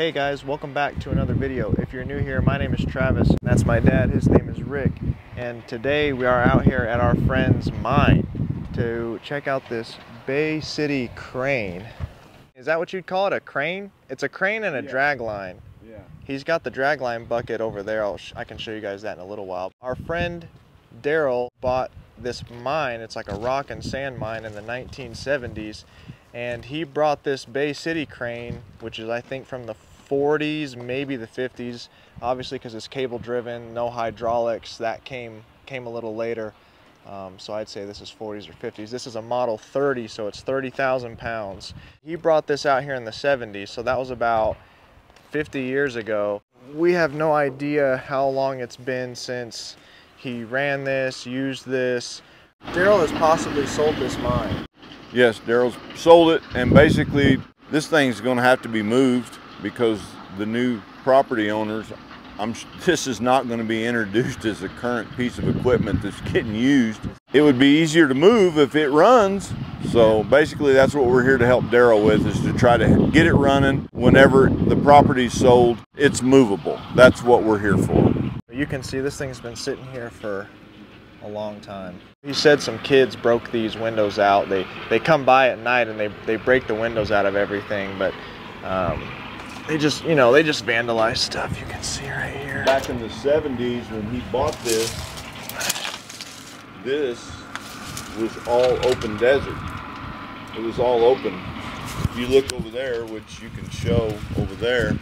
Hey guys, welcome back to another video. If you're new here, my name is Travis. That's my dad, his name is Rick. And today we are out here at our friend's mine to check out this Bay City crane. Is that what you'd call it, a crane? It's a crane and a drag line. Yeah. He's got the drag line bucket over there. I can show you guys that in a little while. Our friend Daryl bought this mine. It's like a rock and sand mine in the 1970s. And he brought this Bay City crane, which is I think from the 40s, maybe the 50s, obviously because it's cable driven, no hydraulics. That came a little later. So I'd say this is 40s or 50s. This is a model 30, so it's 30,000 pounds. He brought this out here in the 70s, so that was about 50 years ago. We have no idea how long it's been since he ran this, used this. Daryl has possibly sold this mine. Yes, Daryl's sold it, and basically this thing's going to have to be moved because the new property owners, this is not going to be introduced as a current piece of equipment that's getting used. It would be easier to move if it runs. So basically that's what we're here to help Daryl with, is to try to get it running. Whenever the property's sold, it's movable. That's what we're here for. You can see this thing's been sitting here for a long time. He said some kids broke these windows out. They come by at night and they break the windows out of everything, but they just vandalize stuff. You can see right here. Back in the 70s when he bought this was all open desert. It was all open. If you look over there, which you can show over there,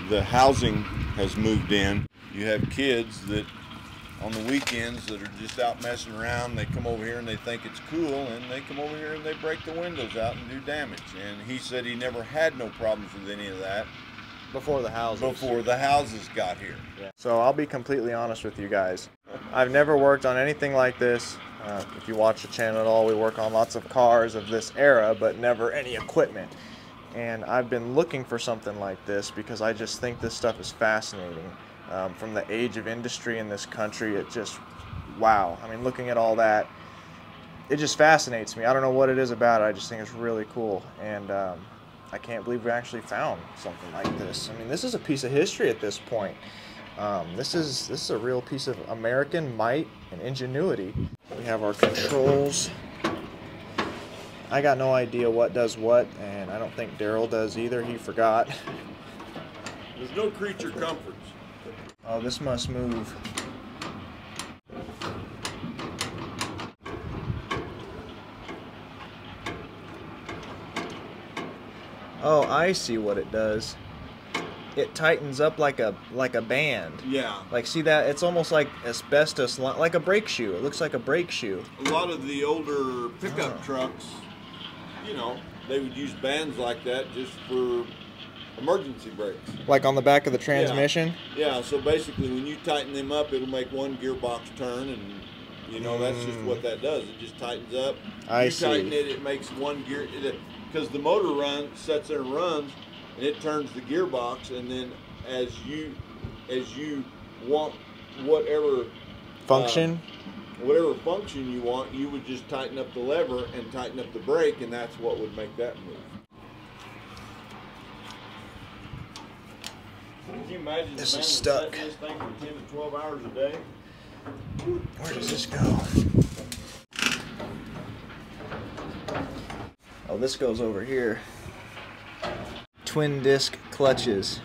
the housing has moved in. You have kids that on the weekends that are just out messing around. They come over here and they think it's cool, and they come over here and they break the windows out and do damage. And he said he never had no problems with any of that before the houses got here. Yeah. So I'll be completely honest with you guys. I've never worked on anything like this. If you watch the channel at all, we work on lots of cars of this era, but never any equipment. And I've been looking for something like this because I just think this stuff is fascinating. From the age of industry in this country, it just, wow. I mean, looking at all that, it just fascinates me. I don't know what it is about it. I just think it's really cool. And I can't believe we actually found something like this. I mean, this is a piece of history at this point. This is a real piece of American might and ingenuity. We have our controls. I got no idea what does what, and I don't think Daryl does either. He forgot. There's no creature comforts. Oh, this must move. Oh, I see what it does. It tightens up like a band. Yeah. Like, see that? It's almost like asbestos, like a brake shoe. It looks like a brake shoe. A lot of the older pickup trucks, you know, they would use bands like that just for emergency brakes. Like on the back of the transmission? Yeah, so basically when you tighten them up, it'll make one gearbox turn, and you know, that's just what that does. It just tightens up. I see. You tighten it, it makes one gear, because the motor sets there and runs, and it turns the gearbox, and then as you want whatever function, you want, you would just tighten up the lever and tighten up the brake, and that's what would make that move. Can you imagine this the man is stuck. this thing for 10 to 12 hours a day? Where does this go? Oh, this goes over here. Twin disc clutches.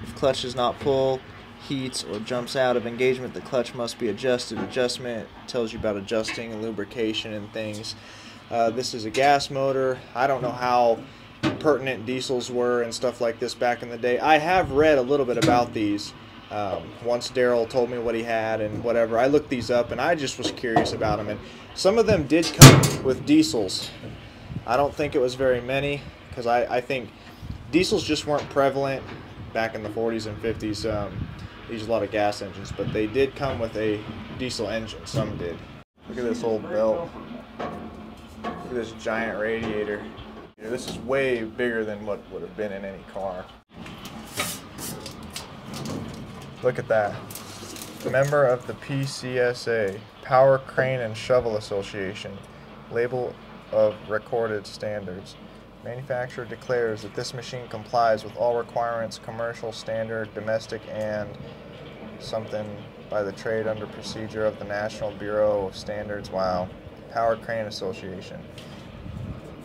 If clutch does not pull, heats, or jumps out of engagement, the clutch must be adjusted. Adjustment tells you about adjusting and lubrication and things. This is a gas motor. I don't know how pertinent diesels were and stuff like this back in the day. I have read a little bit about these. Once Daryl told me what he had and whatever, I looked these up and I just was curious about them. And some of them did come with diesels. I don't think it was very many, because I think diesels just weren't prevalent back in the 40s and 50s. They used a lot of gas engines, but they did come with a diesel engine. Some did. Look at this old belt. Look at this giant radiator. This is way bigger than what would have been in any car. Look at that. Member of the PCSA, Power Crane and Shovel Association. Label of recorded standards. Manufacturer declares that this machine complies with all requirements, commercial, standard, domestic, and something by the trade under procedure of the National Bureau of Standards. Wow. Power Crane Association.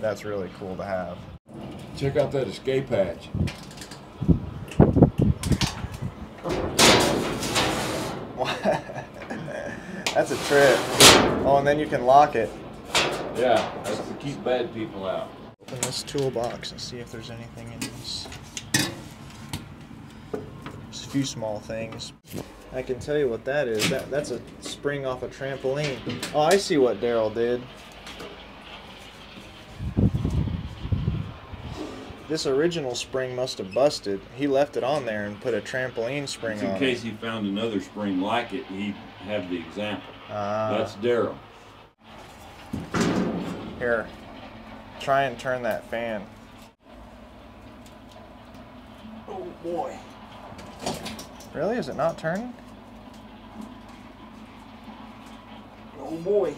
That's really cool to have. Check out that escape hatch. That's a trip. Oh, and then you can lock it. Yeah, that's to keep bad people out. Open this toolbox and see if there's anything in this. There's a few small things. I can tell you what that is. That's a spring off a trampoline. Oh, I see what Daryl did. This original spring must have busted. He left it on there and put a trampoline spring on it. In case he found another spring like it, he'd have the example. That's Daryl. Here, try and turn that fan. Oh boy. Really? Is it not turning? Oh boy.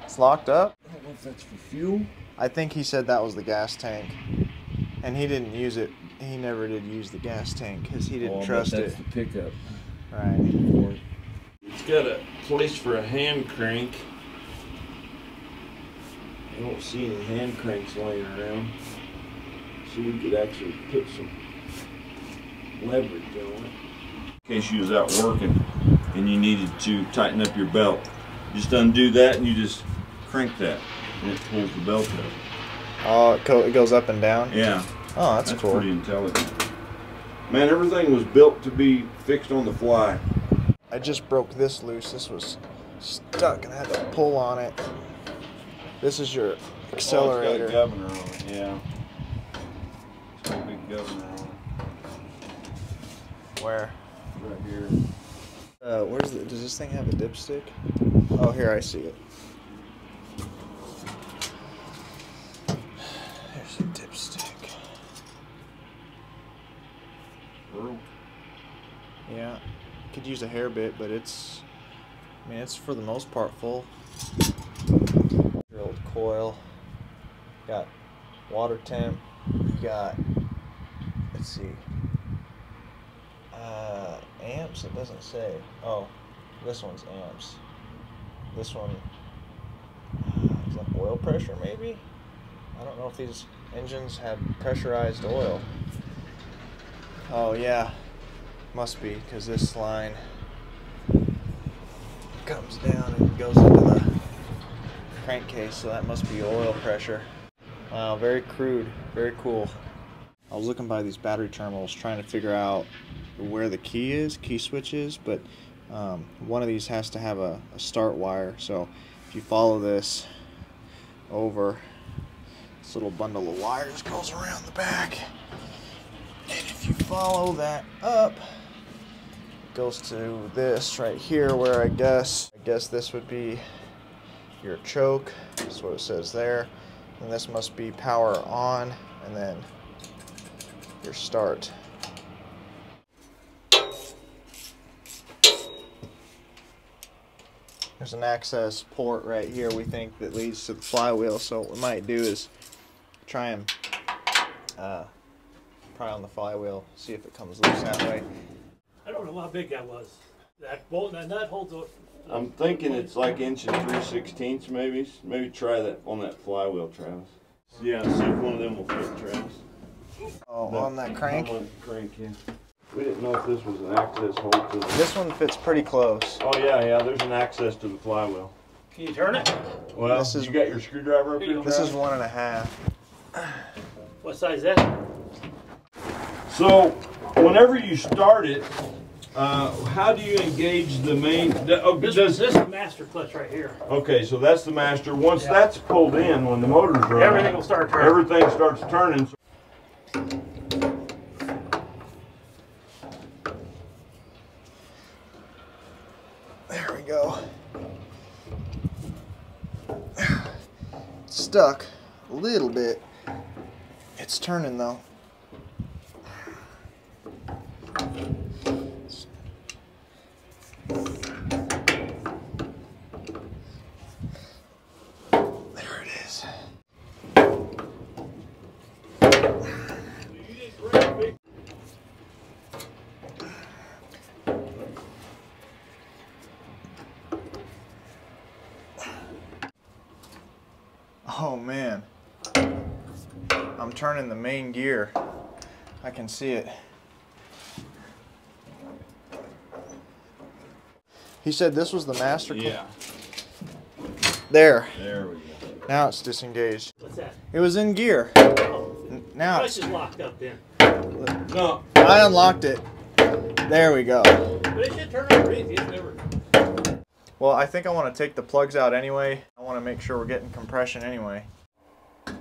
It's locked up? I don't know if that's for fuel. I think he said that was the gas tank. And he didn't use it. He never did use the gas tank because he didn't trust it. That's the pickup. Right. It's got a place for a hand crank. I don't see any hand cranks laying around. So we could actually put some leverage on it. In case you was out working and you needed to tighten up your belt. Just undo that and you just crank that and it pulls the belt up. Oh, it goes up and down? Yeah. Oh, that's cool. Pretty intelligent. Man, everything was built to be fixed on the fly. I just broke this loose. This was stuck and I had to pull on it. This is your accelerator. Oh, it's got a governor on it, yeah. It's got a big governor on it. Where? Right here. Does this thing have a dipstick? Oh, here, I see it. There's a dipstick. Pearl. Yeah, could use a hair bit, but it's for the most part full. Drilled coil. Got water temp. Got, let's see, amps. It doesn't say. Oh, this one's amps. This one is that oil pressure, maybe? I don't know if these engines have pressurized oil. Oh yeah, must be, because this line comes down and goes into the crankcase, so that must be oil pressure. Wow, very crude, very cool. I was looking by these battery terminals trying to figure out where the key switch is, but one of these has to have a start wire, so if you follow this over, this little bundle of wires goes around the back, and if you follow that up, it goes to this right here, where I guess this would be your choke. That's what it says there, and this must be power on, and then your start. There's an access port right here, we think, that leads to the flywheel, so what we might do is try and pry on the flywheel, see if it comes loose that way. I don't know how big that was. That bolt, that nut holds a... I'm thinking it's like 1 3/16 maybe. Maybe try that on that flywheel, Travis. Yeah, see if one of them will fit, Travis. Oh, on that crank? On the crank, yeah. We didn't know if this was an access hole to the... This one fits pretty close. Oh yeah, there's an access to the flywheel. Can you turn it? Well, you got your screwdriver up here, This is Travis? 1.5. What size is that? So, whenever you start it, how do you engage the main... This is the master clutch right here. Okay, so that's the master. Once that's pulled in, when the motor's running, Everything will start turning. Everything starts turning. There we go. It's stuck a little bit. It's turning though. Oh man, I'm turning the main gear. I can see it. He said this was the master. Yeah. There. There we go. Now it's disengaged. What's that? It was in gear. Oh, Now clutch it's, is locked up then. No. I unlocked it. There we go. But it should turn over easy. It's never. Well, I think I want to take the plugs out anyway. I want to make sure we're getting compression anyway. It's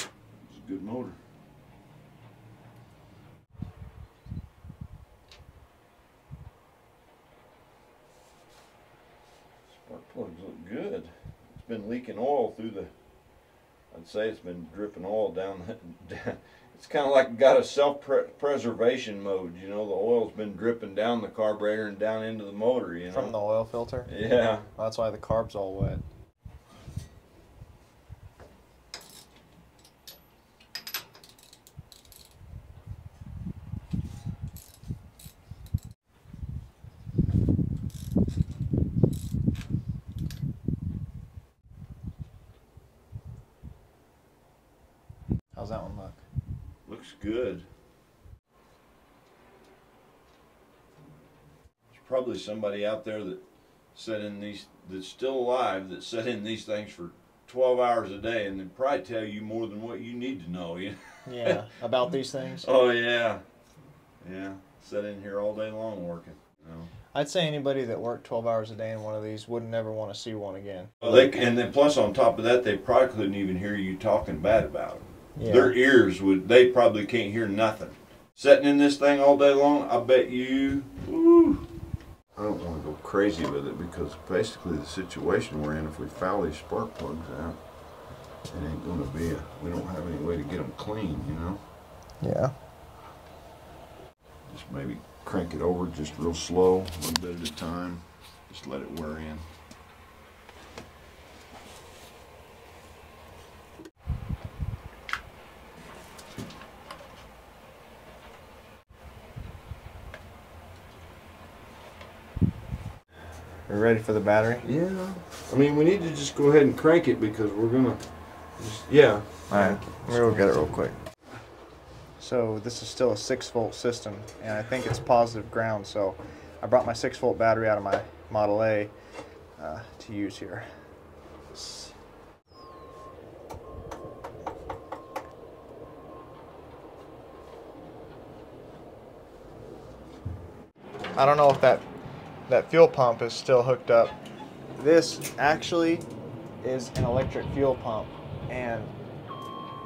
a good motor. Spark plugs look good. It's been leaking oil through the, I'd say it's been dripping oil down. It's kind of like got a self-preservation mode, you know. The oil's been dripping down the carburetor and down into the motor, you know. From the oil filter? Yeah. That's why the carb's all wet. How's that one look? Looks good. There's probably somebody out there that set in these, that's still alive, that set in these things for 12 hours a day, and they probably tell you more than what you need to know. Yeah, about these things? Oh yeah, yeah. Set in here all day long working. You know. I'd say anybody that worked 12 hours a day in one of these wouldn't never want to see one again. Well, and then plus on top of that, they probably couldn't even hear you talking bad about them. Yeah. Their ears would, they probably can't hear nothing. Setting in this thing all day long, I bet you, woo. I don't want to go crazy with it because basically the situation we're in, if we foul these spark plugs out, it ain't going to be we don't have any way to get them clean, you know? Yeah. Just maybe crank it over just real slow, a little bit at a time. Just let it wear in. We're ready for the battery? Yeah. I mean, we need to just go ahead and crank it because we're going to, yeah. Alright, we'll get it real quick. So this is still a 6-volt system, and I think it's positive ground, so I brought my 6-volt battery out of my Model A to use here. I don't know if that fuel pump is still hooked up. This actually is an electric fuel pump, and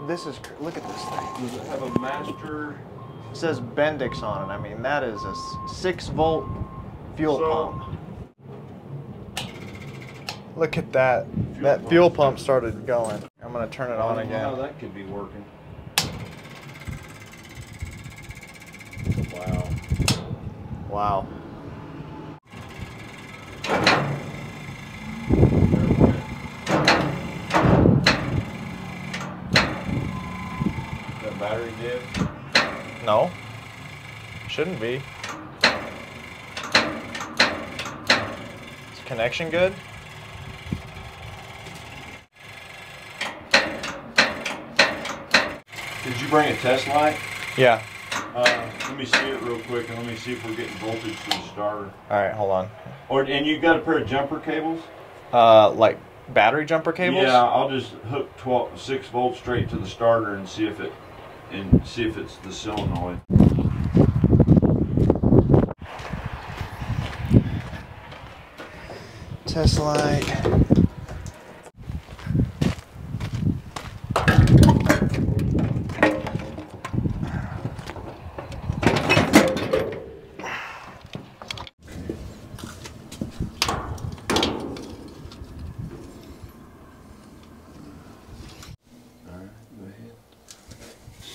this is, look at this thing. Does it have a master? It says Bendix on it. I mean, that is a 6-volt fuel pump. Look at that. That fuel pump started going. I'm going to turn it on again. I don't know how that could be working. Wow. Wow. That battery dead? No. Shouldn't be. Is connection good? Did you bring a test light? Yeah. Let me see it real quick and let me see if we're getting voltage to the starter. Alright, hold on. And you got a pair of jumper cables? Like battery jumper cables? Yeah, I'll just hook 6 volts straight to the starter and see if it's the solenoid. Test light.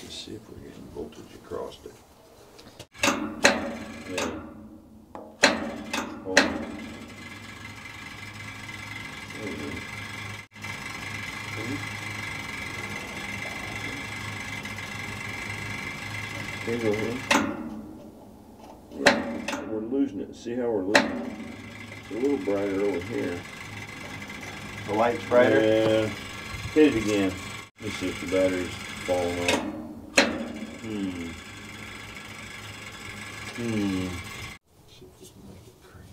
See if we're getting voltage across it. Yeah. Hold on. Okay, go ahead. losing it. See how we're losing it? It's a little brighter over here. The light's brighter? Yeah. Hit it again. Let's see if the battery's falling off. See if we can make it crank.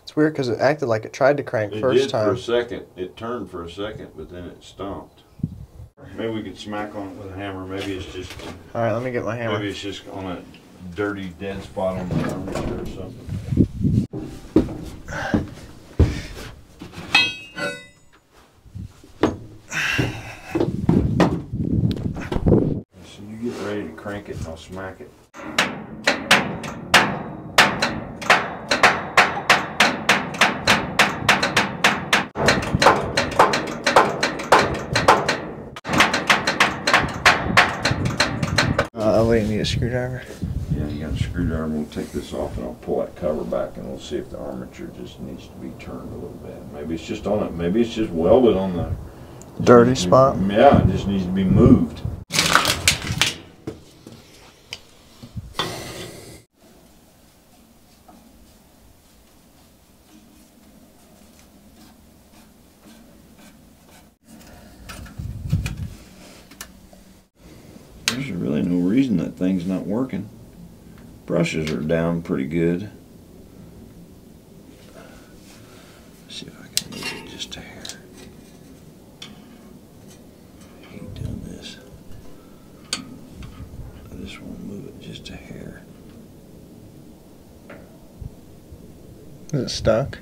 It's weird because it acted like it tried to crank first time. It did for a second. It turned for a second, but then it stopped. Maybe we could smack on it with a hammer. Maybe it's just... All right, let me get my hammer. Maybe it's just on a dirty dead spot on the armature or something. So you get ready to crank it and I'll smack it. Wait, you need a screwdriver? Yeah, you got a screwdriver. We'll take this off and I'll pull that cover back and we'll see if the armature just needs to be turned a little bit. Maybe it's just on it. Maybe it's just welded on the Dirty spot? Yeah, it just needs to be moved. There's really no reason that thing's not working. Brushes are down pretty good. Let's see if I can move it just a hair. I hate doing this. I just want to move it just a hair. Is it stuck?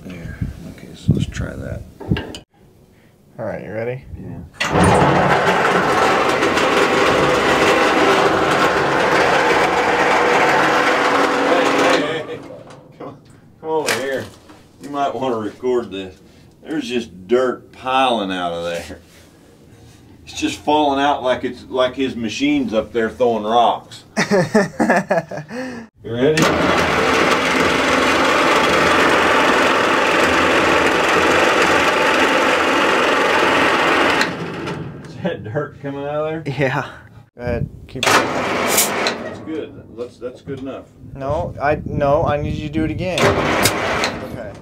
There. Okay, so let's try that. All right, you ready? Yeah. Hey. Come over here. You might want to record this. There's just dirt piling out of there. It's just falling out like it's like his machine's up there throwing rocks. You ready? Is that dirt coming out of there? Yeah. Go ahead, keep it. That's good. That's good enough. No, I need you to do it again. Okay.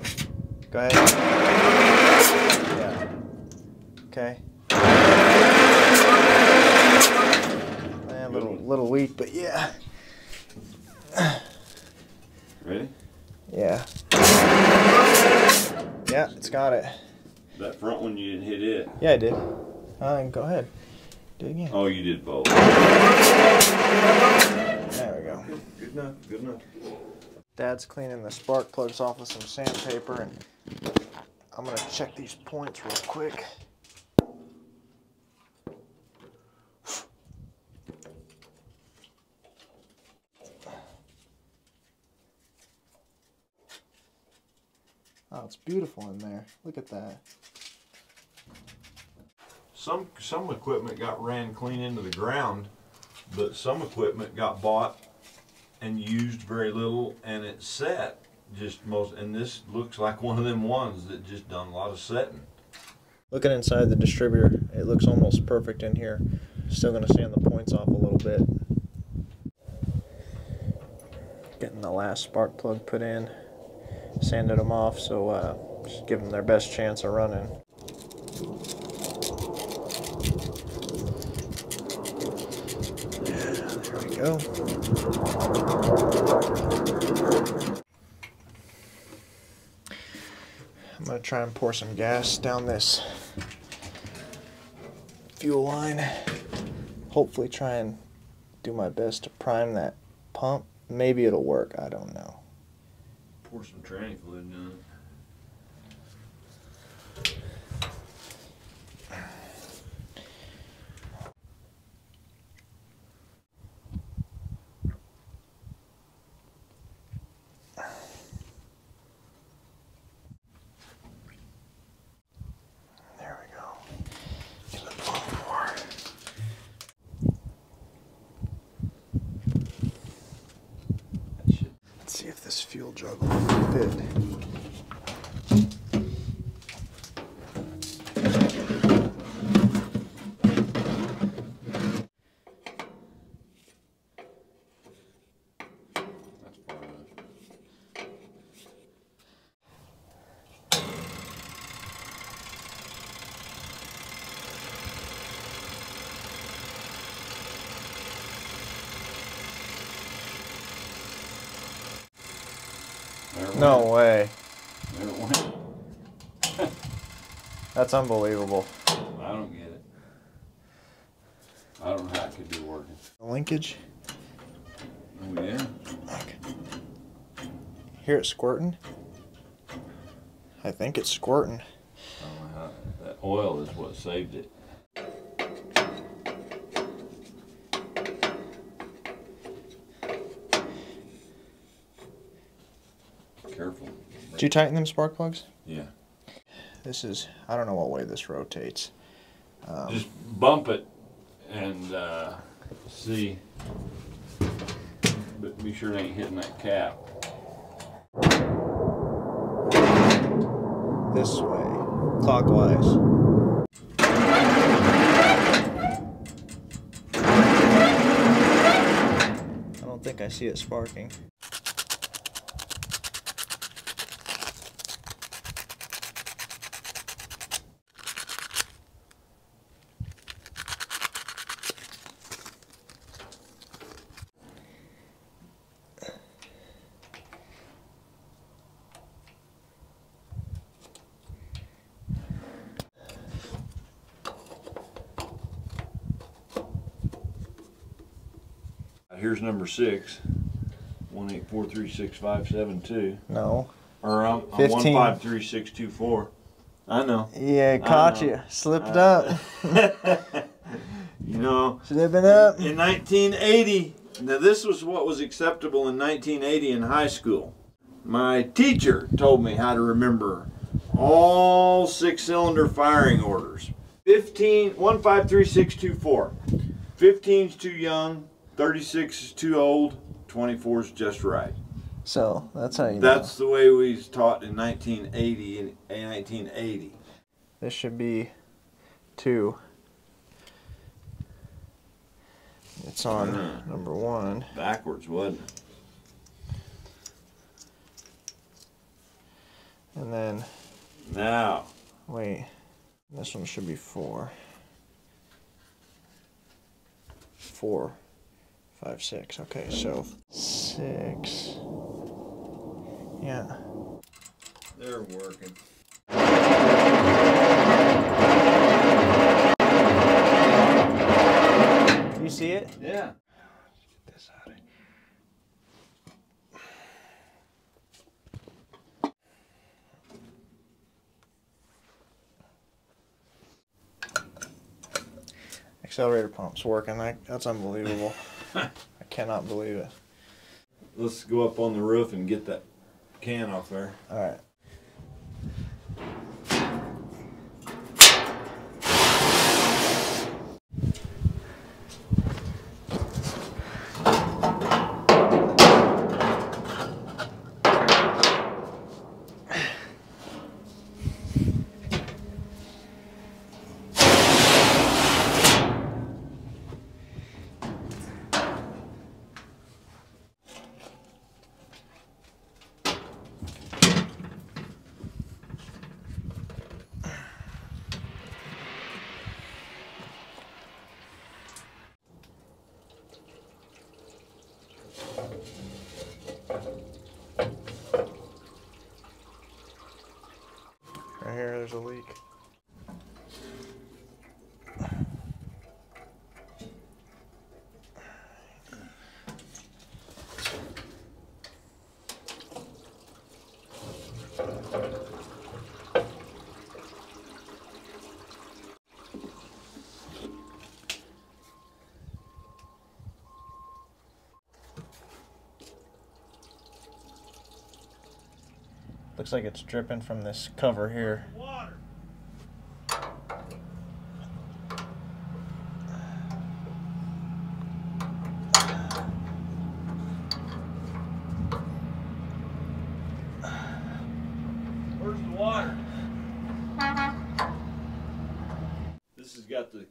Go ahead. Yeah. Okay. A little weak, but yeah. Ready? Yeah. Yeah, it's got it. That front one you didn't hit it. Yeah, I did. Go ahead. Do it again. Oh, you did both. There we go. Good enough. Good enough. Dad's cleaning the spark plugs off with some sandpaper, and I'm gonna check these points real quick. Oh, it's beautiful in there. Look at that. Some equipment got ran clean into the ground, but some equipment got bought and used very little, and it set just most. And this looks like one of them ones that just done a lot of setting. Looking inside the distributor, it looks almost perfect in here. Still gonna sand the points off a little bit. Getting the last spark plug put in, sanded them off, so just give them their best chance of running. There we go. I'm gonna try and pour some gas down this fuel line. Hopefully try and do my best to prime that pump. Maybe it'll work, I don't know. Pour some tranny fluid in it. There we go. Give it a little more. this fuel jug will fit. No way. There it went. That's unbelievable. I don't get it. I don't know how it could be working. Linkage. Oh yeah. Okay. Hear it squirting? I think it's squirting. I don't know how. That oil is what saved it. Careful. Did you tighten them spark plugs? Yeah. This is, I don't know what way this rotates. Just bump it and see. But be sure it ain't hitting that cap. This way, clockwise. I don't think I see it sparking. Here's number 6. 1843652. No. Or I'm 15. 153624. I know. Yeah, caught know. you. Slipped up. You know, Slipping up. in 1980, now this was what was acceptable in 1980 in high school. My teacher told me how to remember all 6-cylinder firing orders. 153624. 15's too young, 36 is too old, 24 is just right. So that's how you know. That's the way we was taught in 1980. This should be 2. It's on number 1. Backwards, wasn't it? And then, Now, wait, this one should be 4. 4, 5, 6. Okay, so 6. Yeah. they're working. You see it? Yeah. Get this out of here. Accelerator pump's working. That's unbelievable. I cannot believe it. Let's go up on the roof and get that can off there. All right. Right here, there's a leak. Looks like it's dripping from this cover here. Water.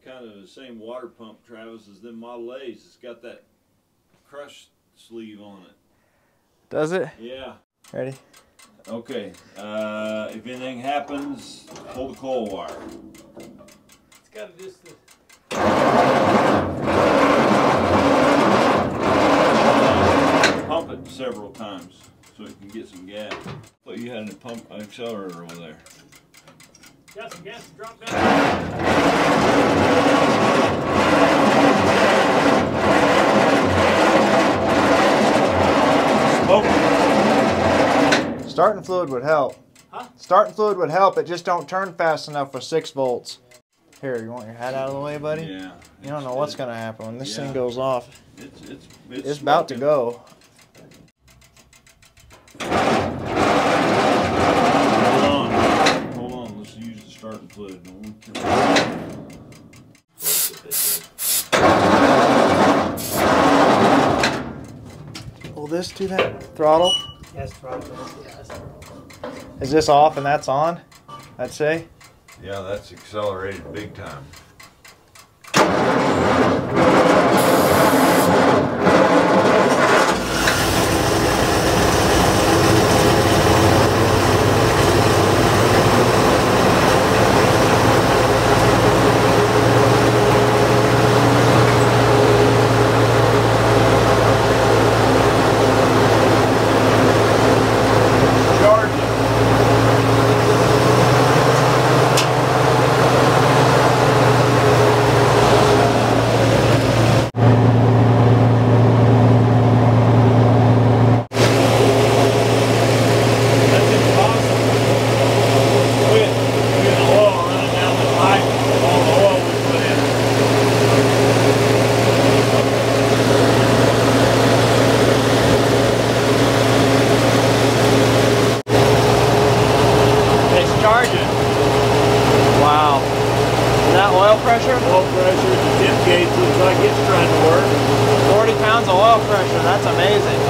kind of the same water pump, Travis, as them Model A's. It's got that crush sleeve on it. Does it? Yeah. Ready? Okay. If anything happens, pull the coil wire. It's got a distance. Pump it several times so it can get some gas. Thought you had a pump accelerator over there. Got some gas to drop down. Smoke. Starting fluid would help. Huh? Starting fluid would help. It just don't turn fast enough for 6 volts. Here, you want your hat out of the way, buddy? Yeah. You don't know what's gonna happen when this thing goes off. It's about to go. Hold on. Let's use the starting fluid. Pull this to that throttle. Yes, throttle. Yes. Is this off and that's on? I'd say. Yeah, that's accelerated big time. pressure? Oil pressure, the tip gauge looks like it's trying to work. 40 pounds of oil pressure, that's amazing.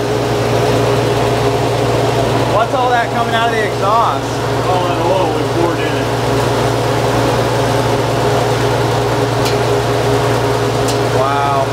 What's all that coming out of the exhaust? All that oil we poured in it. Wow.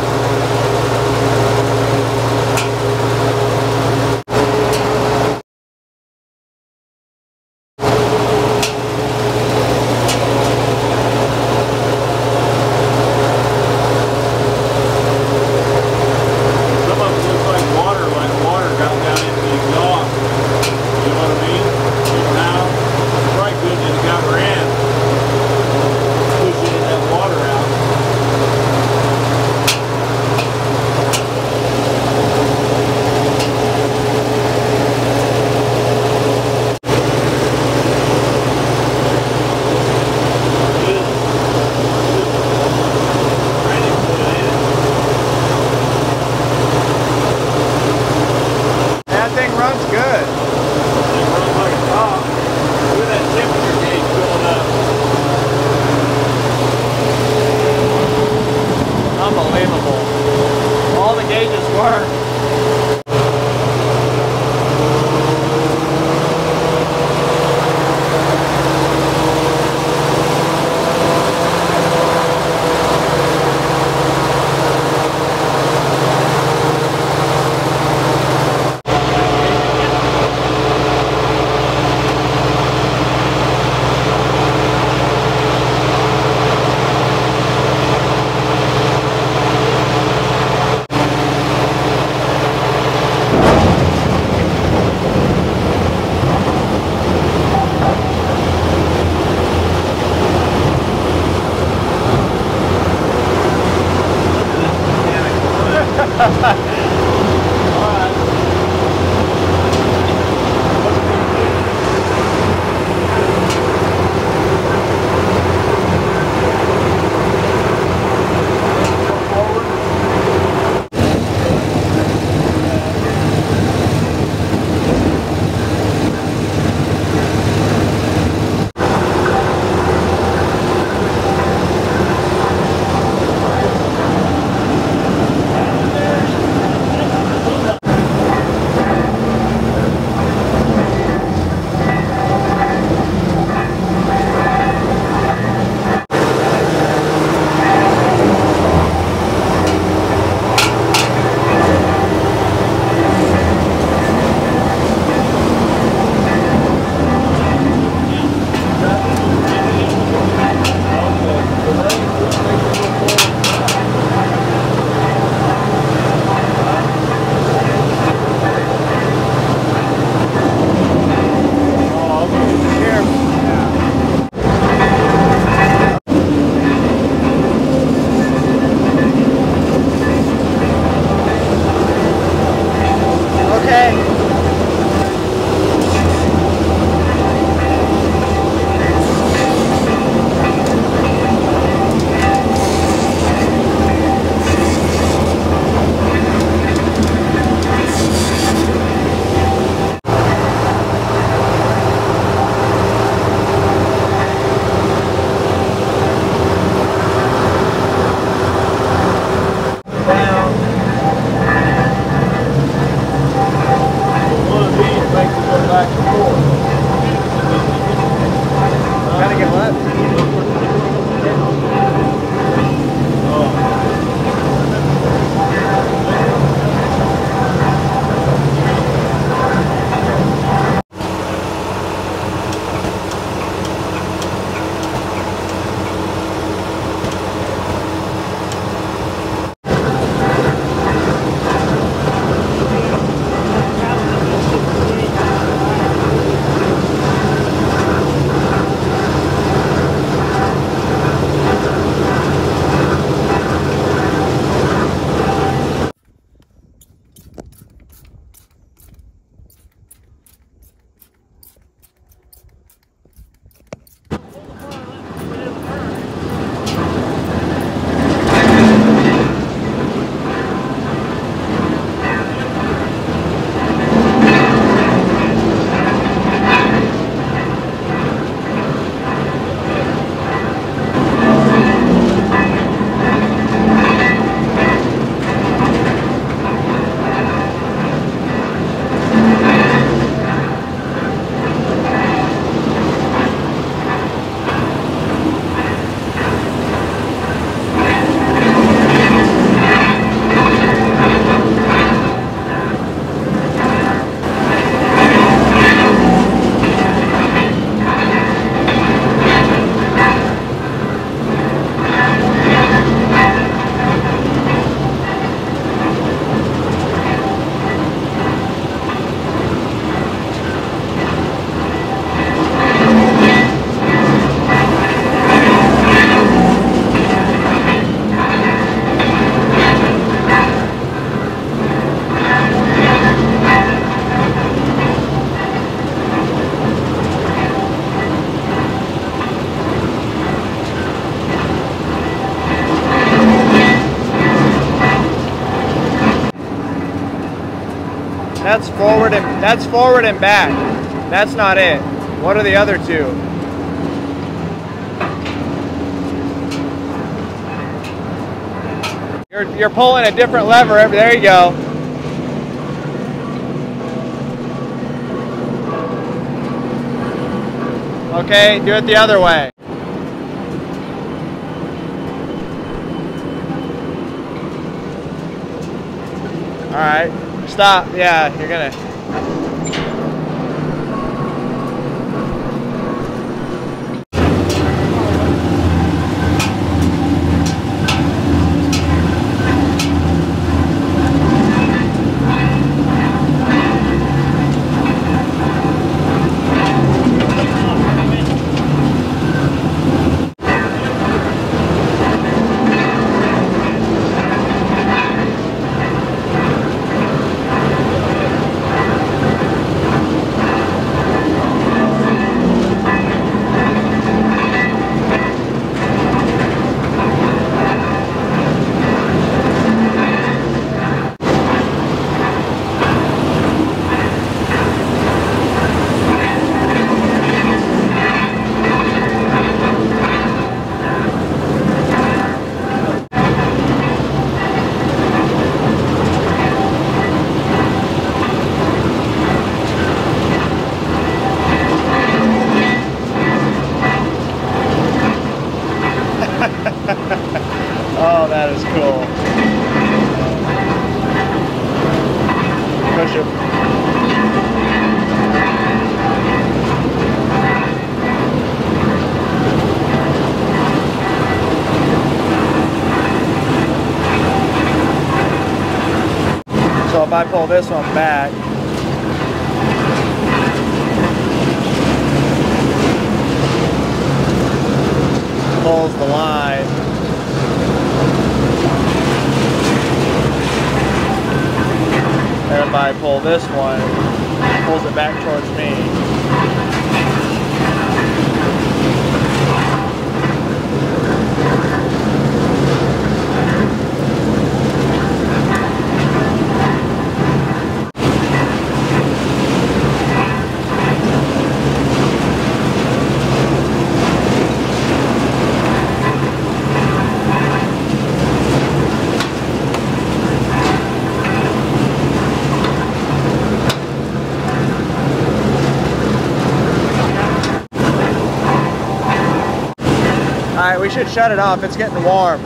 That's forward and back. That's not it. What are the other two? You're pulling a different lever. There you go. Okay, do it the other way. All right, stop. Yeah, you're gonna. Oh, that is cool. Push it. So if I pull this one back, pulls the line. And if I pull this one, it pulls it back towards me. Alright, we should shut it off. It's getting warm.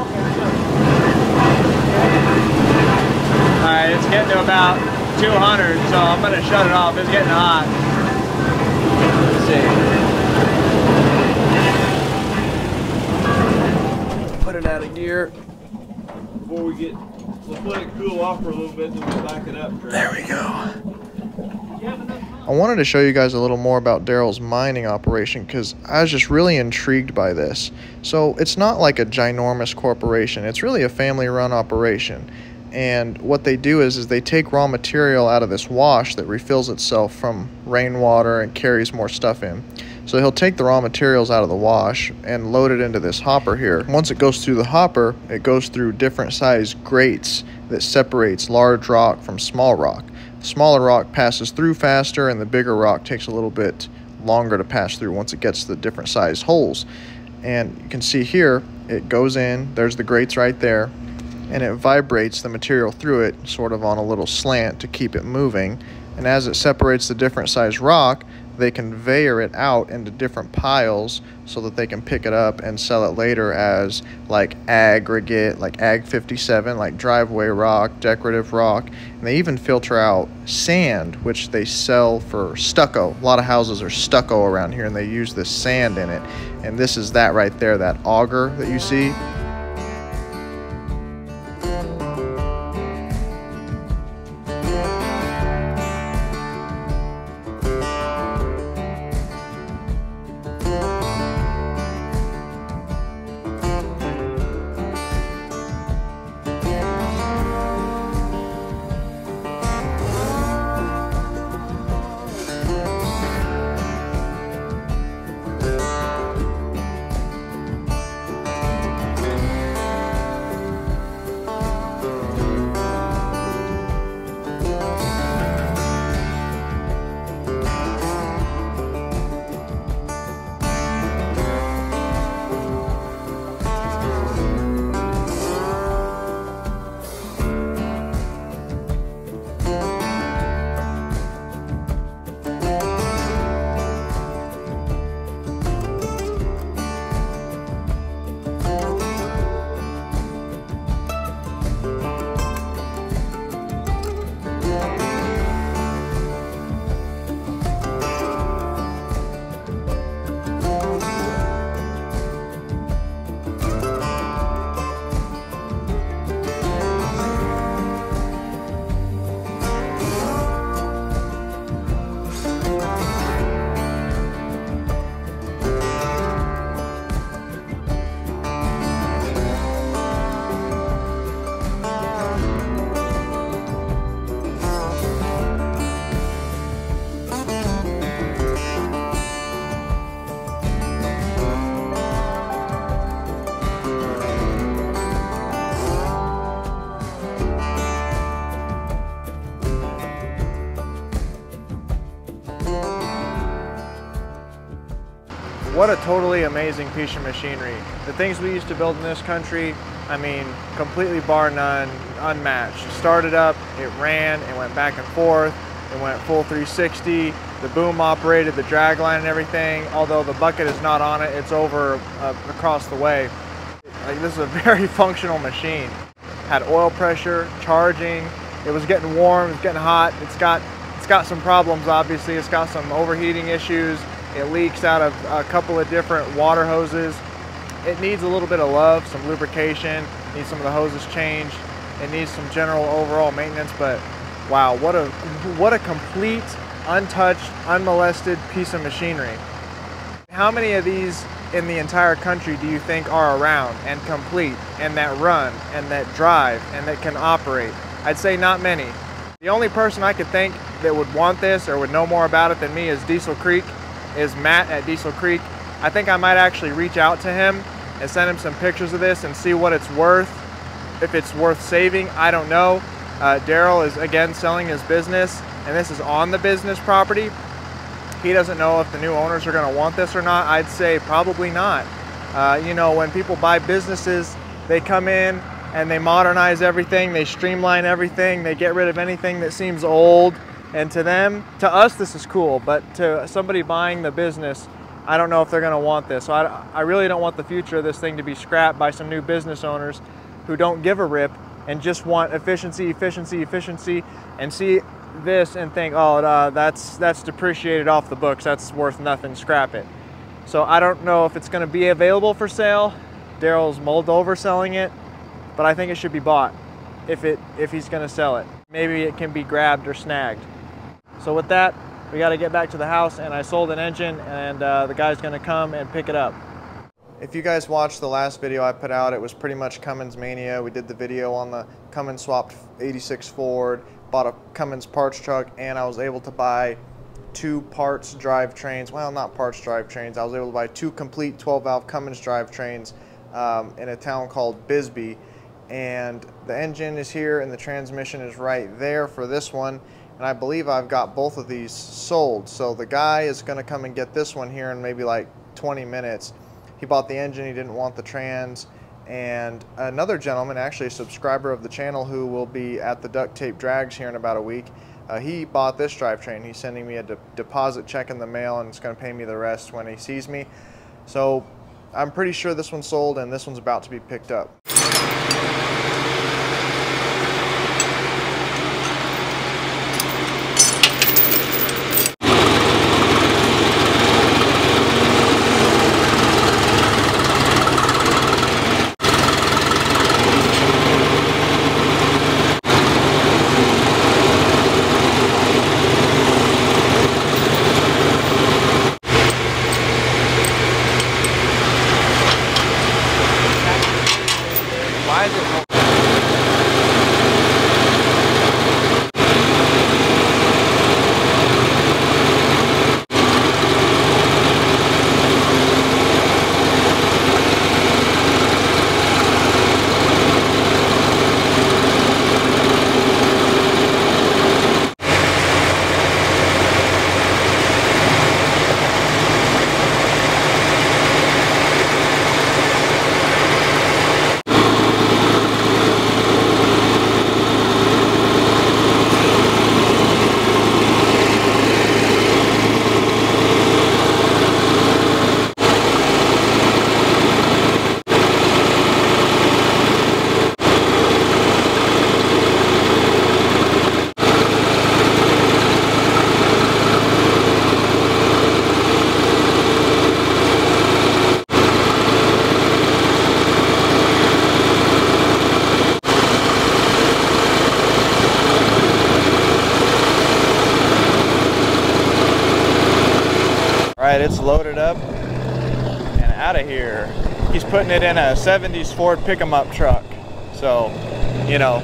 Alright, it's getting to about 200, so I'm going to shut it off. It's getting hot. Let's see. Put it out of gear. Before we get, we'll let it cool off for a little bit, then we'll back it up. There we go. I wanted to show you guys a little more about Daryl's mining operation because I was just really intrigued by this. So it's not like a ginormous corporation. It's really a family-run operation. And what they do is they take raw material out of this wash that refills itself from rainwater and carries more stuff in. So he'll take the raw materials out of the wash and load it into this hopper here. Once it goes through the hopper, it goes through different size grates that separates large rock from small rock. The smaller rock passes through faster and the bigger rock takes a little bit longer to pass through once it gets to the different sized holes. And you can see here, it goes in, there's the grates right there, and it vibrates the material through it sort of on a little slant to keep it moving. And as it separates the different size rock, they conveyor it out into different piles so that they can pick it up and sell it later as like aggregate, like Ag 57, like driveway rock, decorative rock. And they even filter out sand, which they sell for stucco. A lot of houses are stucco around here and they use this sand in it. And this is that right there, that auger that you see. what a totally amazing piece of machinery. The things we used to build in this country, I mean, completely bar none, unmatched. Started up, it ran, it went back and forth, it went full 360, the boom operated, the dragline and everything. Although the bucket is not on it, it's over across the way. Like, this is a very functional machine. Had oil pressure, charging, it was getting warm, it was getting hot. It's got some problems, obviously. It's got some overheating issues. It leaks out of a couple of different water hoses. It needs a little bit of love, some lubrication, needs some of the hoses changed. It needs some general overall maintenance, but wow, what a complete, untouched, unmolested piece of machinery. How many of these in the entire country do you think are around and complete and that run and that drive and that can operate? I'd say not many. The only person I could think that would want this or would know more about it than me is Diesel Creek, is Matt at Diesel Creek. I think I might actually reach out to him and send him some pictures of this and see what it's worth. If it's worth saving, I don't know. Daryl is again selling his business, and this is on the business property. He doesn't know if the new owners are going to want this or not. I'd say probably not. You know, when people buy businesses, they come in and they modernize everything, they streamline everything, they get rid of anything that seems old. And to us, this is cool, but to somebody buying the business, I don't know if they're going to want this. So I really don't want the future of this thing to be scrapped by some new business owners who don't give a rip and just want efficiency, efficiency, efficiency, and see this and think, oh, that's depreciated off the books, that's worth nothing, scrap it. So I don't know if it's going to be available for sale. Daryl's mulled over selling it, but I think it should be bought if he's going to sell it. Maybe it can be grabbed or snagged. So with that, we got to get back to the house, and I sold an engine, and the guy's going to come and pick it up. If you guys watched the last video I put out, it was pretty much Cummins mania. We did the video on the Cummins swapped 86 Ford, bought a Cummins parts truck, and I was able to buy 2 parts drivetrains. Well, not parts drivetrains. I was able to buy 2 complete 12-valve Cummins drivetrains in a town called Bisbee. And the engine is here and the transmission is right there for this one. And I believe I've got both of these sold. So the guy is going to come and get this one here in maybe like 20 minutes. He bought the engine, he didn't want the trans. And another gentleman, actually a subscriber of the channel who will be at the duct tape drags here in about a week, he bought this drivetrain. He's sending me a deposit check in the mail, and it's going to pay me the rest when he sees me. So I'm pretty sure this one's sold and this one's about to be picked up. Why is it? Alright, it's loaded up and out of here. He's putting it in a 70s Ford pick-em-up truck. So, you know,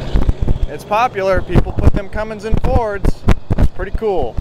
it's popular. People put them Cummins in Fords. It's pretty cool.